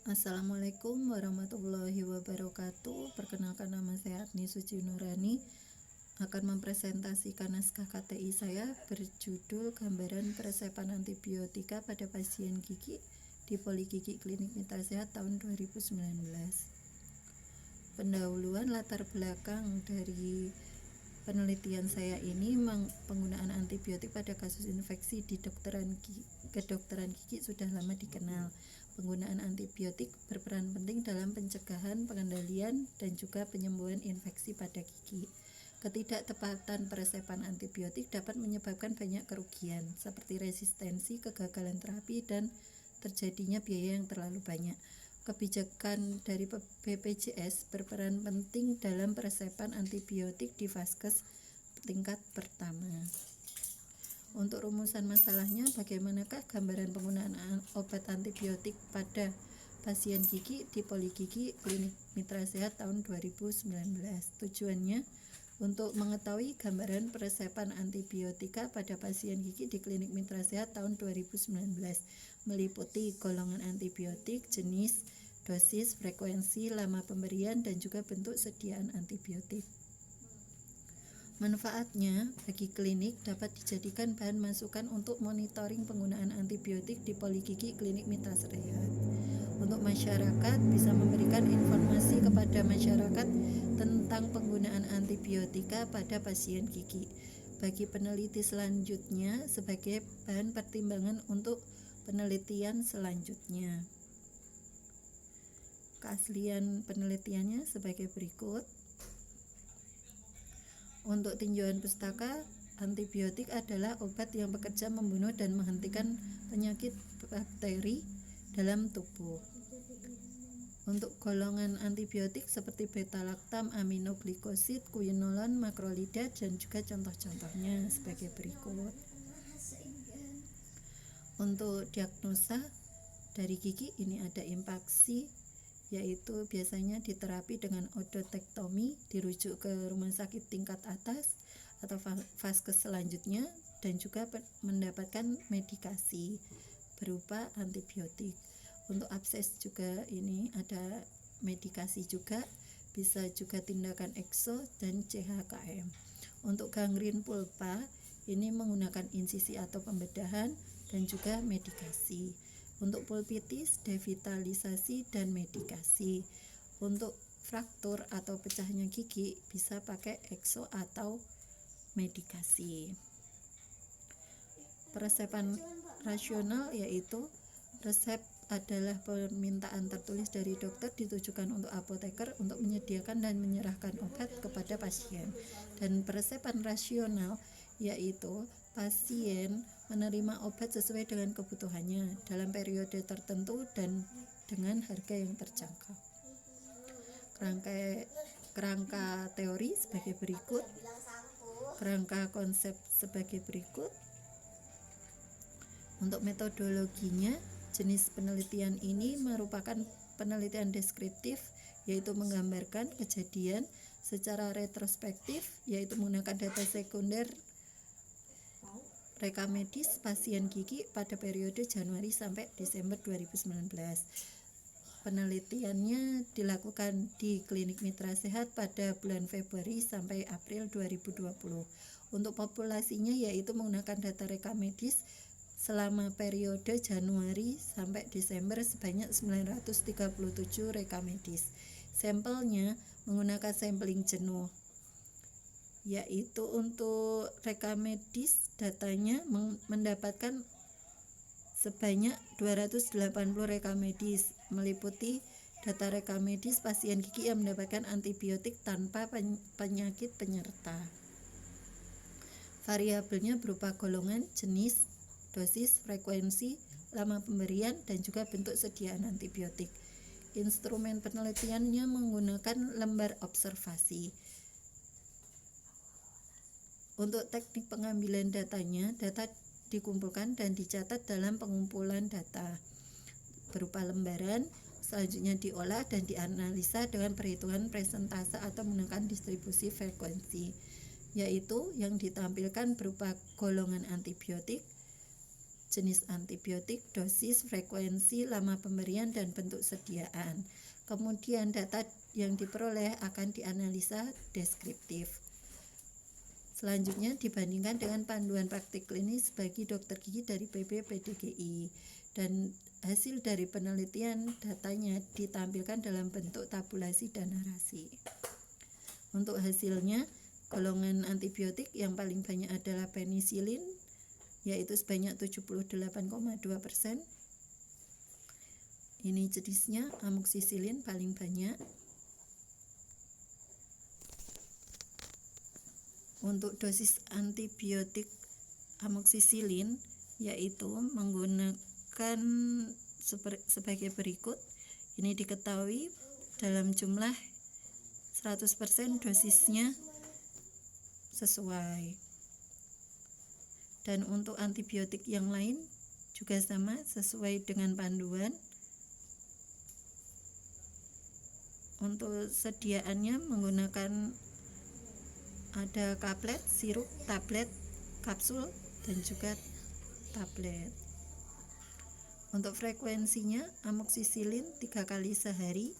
Assalamualaikum warahmatullahi wabarakatuh. Perkenalkan, nama saya Agni Suci Nurani, akan mempresentasikan naskah KTI saya berjudul Gambaran Peresepan Antibiotika pada Pasien Gigi di Poligigi Klinik Mitra Sehat tahun 2019. Pendahuluan latar belakang dari penelitian saya ini, penggunaan antibiotik pada kasus infeksi di kedokteran gigi sudah lama dikenal. Penggunaan antibiotik berperan penting dalam pencegahan, pengendalian, dan juga penyembuhan infeksi pada gigi. Ketidaktepatan peresepan antibiotik dapat menyebabkan banyak kerugian, seperti resistensi, kegagalan terapi, dan terjadinya biaya yang terlalu banyak. Kebijakan dari BPJS berperan penting dalam peresepan antibiotik di vaskes tingkat pertama. Untuk rumusan masalahnya, bagaimanakah gambaran penggunaan obat antibiotik pada pasien gigi di Poligigi Klinik Mitra Sehat tahun 2019? Tujuannya untuk mengetahui gambaran peresepan antibiotika pada pasien gigi di Klinik Mitra Sehat tahun 2019, meliputi golongan antibiotik, jenis, dosis, frekuensi, lama pemberian, dan juga bentuk sediaan antibiotik. Manfaatnya bagi klinik dapat dijadikan bahan masukan untuk monitoring penggunaan antibiotik di Poligigi Klinik Mitra Sehat. Untuk masyarakat, bisa memberikan informasi kepada masyarakat tentang penggunaan antibiotika pada pasien gigi. Bagi peneliti selanjutnya, sebagai bahan pertimbangan untuk penelitian selanjutnya. Keaslian penelitiannya sebagai berikut. Untuk tinjauan pustaka, antibiotik adalah obat yang bekerja membunuh dan menghentikan penyakit bakteri dalam tubuh. Untuk golongan antibiotik seperti beta-laktam, aminoglikosid, quinolon, makrolida, dan juga contoh-contohnya sebagai berikut. Untuk diagnosa dari gigi, ini ada impaksi, yaitu biasanya diterapi dengan odotektomi, dirujuk ke rumah sakit tingkat atas atau vaskes selanjutnya, dan juga mendapatkan medikasi berupa antibiotik. Untuk abses juga ini ada medikasi juga, bisa juga tindakan ekso dan CHKM. Untuk gangren pulpa, ini menggunakan insisi atau pembedahan dan juga medikasi. Untuk pulpitis, devitalisasi dan medikasi. Untuk fraktur atau pecahnya gigi, bisa pakai ekso atau medikasi. Peresepan rasional, yaitu resep adalah permintaan tertulis dari dokter ditujukan untuk apoteker untuk menyediakan dan menyerahkan obat kepada pasien. Dan peresepan rasional, yaitu pasien menerima obat sesuai dengan kebutuhannya dalam periode tertentu dan dengan harga yang terjangkau. Kerangka teori sebagai berikut. Kerangka konsep sebagai berikut. Untuk metodologinya, jenis penelitian ini merupakan penelitian deskriptif, yaitu menggambarkan kejadian secara retrospektif, yaitu menggunakan data sekunder rekam medis pasien gigi pada periode Januari sampai Desember 2019. Penelitiannya dilakukan di Klinik Mitra Sehat pada bulan Februari sampai April 2020. Untuk populasinya, yaitu menggunakan data rekam medis selama periode Januari sampai Desember sebanyak 937 rekam medis. Sampelnya menggunakan sampling jenuh, yaitu untuk rekam medis datanya mendapatkan sebanyak 280 rekam medis, meliputi data rekam medis pasien gigi yang mendapatkan antibiotik tanpa penyakit penyerta. Variabelnya berupa golongan, jenis, dosis, frekuensi, lama pemberian, dan juga bentuk sediaan antibiotik. Instrumen penelitiannya menggunakan lembar observasi. Untuk teknik pengambilan datanya, data dikumpulkan dan dicatat dalam pengumpulan data berupa lembaran, selanjutnya diolah dan dianalisa dengan perhitungan presentase atau menggunakan distribusi frekuensi, yaitu yang ditampilkan berupa golongan antibiotik, jenis antibiotik, dosis, frekuensi, lama pemberian, dan bentuk sediaan. Kemudian data yang diperoleh akan dianalisa deskriptif. Selanjutnya dibandingkan dengan panduan praktik klinis bagi dokter gigi dari PBPDGI, dan hasil dari penelitian datanya ditampilkan dalam bentuk tabulasi dan narasi. Untuk hasilnya, golongan antibiotik yang paling banyak adalah penisilin, yaitu sebanyak 78,2%. Ini jenisnya. Amoksisilin paling banyak. Untuk dosis antibiotik amoksisilin yaitu menggunakan sebagai berikut. Ini diketahui dalam jumlah 100% dosisnya sesuai. Dan untuk antibiotik yang lain juga sama, sesuai dengan panduan. Untuk sediaannya menggunakan ada kaplet, sirup, tablet, kapsul, dan juga tablet. Untuk frekuensinya, amoksisilin 3 kali sehari,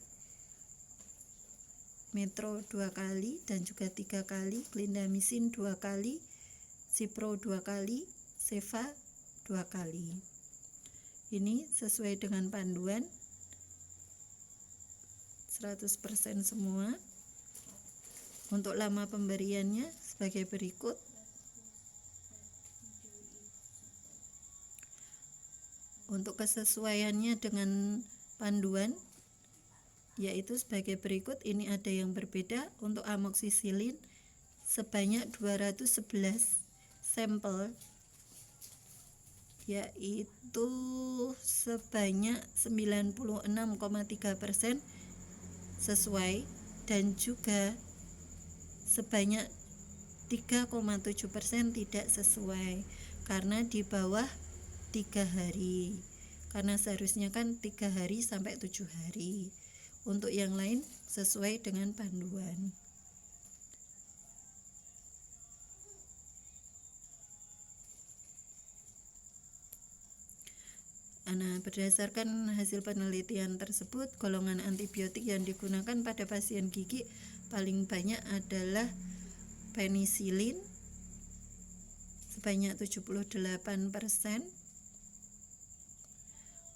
metro 2 kali, dan juga 3 kali, clindamycin 2 kali, cipro 2 kali, seva 2 kali. Ini sesuai dengan panduan 100% semua. Untuk lama pemberiannya sebagai berikut. Untuk kesesuaiannya dengan panduan yaitu sebagai berikut. Ini ada yang berbeda. Untuk amoksisilin sebanyak 211 sampel, yaitu sebanyak 96,3% sesuai, dan juga sebanyak 3,7% tidak sesuai karena di bawah 3 hari, karena seharusnya kan 3 hari sampai 7 hari. Untuk yang lain sesuai dengan panduan. Nah, berdasarkan hasil penelitian tersebut, golongan antibiotik yang digunakan pada pasien gigi paling banyak adalah penisilin sebanyak 78%,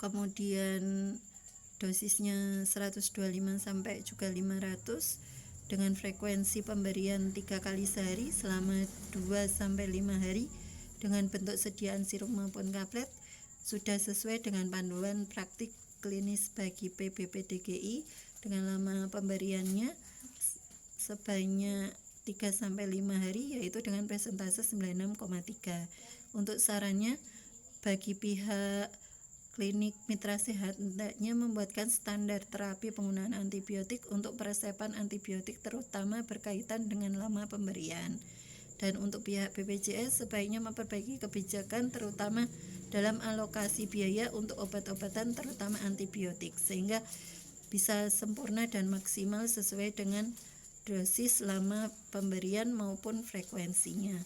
kemudian dosisnya 125 sampai juga 500 dengan frekuensi pemberian 3 kali sehari selama 2 sampai 5 hari dengan bentuk sediaan sirup maupun kaplet, sudah sesuai dengan panduan praktik klinis bagi PBPDGI dengan lama pemberiannya sebanyak 3 sampai 5 hari, yaitu dengan persentase 96,3. Untuk sarannya bagi pihak klinik mitra sehat hendaknya membuatkan standar terapi penggunaan antibiotik untuk peresepan antibiotik terutama berkaitan dengan lama pemberian. Dan untuk pihak BPJS sebaiknya memperbaiki kebijakan terutama dalam alokasi biaya untuk obat-obatan terutama antibiotik sehingga bisa sempurna dan maksimal sesuai dengan dosis, lama pemberian maupun frekuensinya.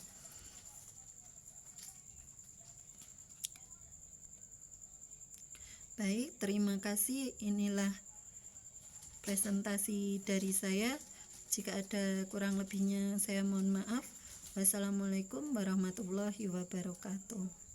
Baik, terima kasih. Inilah presentasi dari saya. Jika ada kurang lebihnya saya mohon maaf. Wassalamualaikum warahmatullahi wabarakatuh.